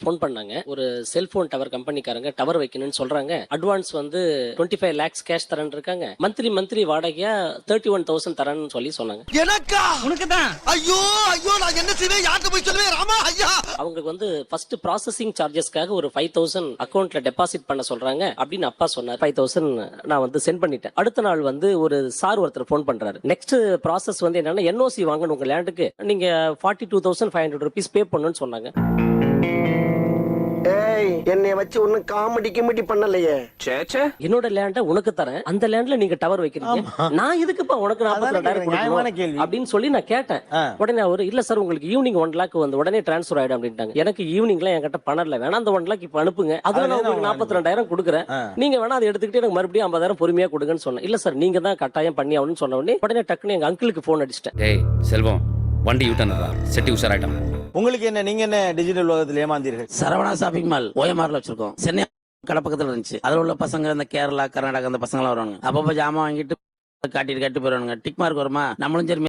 Phone பண்ணாங்க. ஒரு cellphone tower கம்பெனிக்காரங்க tower வைக்கணும்னு சொல்றாங்க. அட்வான்ஸ் வந்து 25 lakhs கேஷ் தரேன்னு இருக்காங்க. மந்த்லி வாடகையா 31,000 தரேன்னு சொல்லி சொன்னாங்க. எனக்கா? உனக்கு தான். ஐயோ ஐயோ நான் என்ன செய்வேன்? யார்கிட்ட போய் சொல்லுவேன்? ராமா ஐயா. அவங்களுக்கு வந்து ஃபர்ஸ்ட் ப்ராசஸிங் சார்ஜஸ்க்காக ஒரு 5,000 அக்கவுண்ட்ல டெபாசிட் பண்ண சொல்றாங்க அப்படின்னு அப்பா சொன்னார். 5,000 நான் வந்து சென்ட் பண்ணிட்டேன். அடுத்த நாள் வந்து ஒரு சார் ஒருத்தர் ஃபோன் பண்றாரு. நெக்ஸ்ட் ப்ராசஸ் வந்து என்னன்னா என்ஓசி வாங்கணும் உங்க லேண்டுக்கு, நீங்க 42,500 rupees பே பண்ணணும்னு சொன்னாங்க. ஏய் என்னைய வச்சு ஒன்னும் காமெடி கிமெடி பண்ணலையே. என்னோட லேண்ட உனக்கு தரேன், அந்த லேண்ட்ல நீங்க டவர் வைக்கிறீங்க, நான் எதுக்குப்பா உனக்கு 42,000 கொடுக்கணும் அப்படின்னு சொல்லி நான் கேட்டேன். உடனே அவரு இல்ல சார் உங்களுக்கு ஈவினிங் 1 lakh வந்து உடனே டிரான்ஸ்ஃபர் ஆயிடும் அப்படின்ட்டாங்க. எனக்கு ஈவினிங்ல என்கிட்ட பணம் இல்ல, வேணா அந்த 1 lakh இப்ப அனுப்புங்க, அதுல நான் உங்களுக்கு 42,000 கொடுக்குறேன், நீங்க வேணா அதை எடுத்துக்கிட்டு எனக்கு மறுபடியும் 50,000 பொறுமையா கொடுங்கன்னு சொன்னேன். இல்ல சார் நீங்க தான் கட்டாயம் பண்ணி ஆகணும்னு சொன்ன உடனே டக்குன்னு எங்க அங்கிளுக்கு போன் அடிச்சிட்டேன். டேய் செல்வம், வண்டி யூட்டர்ன் செட்டி உஷாராயிட்டான். உங்களுக்கு என்ன, நீங்க என்ன டிஜிட்டல் உலகத்தில் ஏமாந்தீர்கள்? சரவணா ஷாப்பிங் மால் ஓஎம்ஆர்ல வச்சிருக்கோம். சென்னை கடை பக்கத்துல இருந்துச்சு. அதுல உள்ள பசங்க இந்த கேரளா கர்நாடகா அந்த பசங்க எல்லாம் வருவாங்க. அப்பப்ப ஜாமான் வாங்கிட்டு காட்டிட்டு போயிருவாங்க. டிக் மார்க் வருமா, நம்மளும் சரி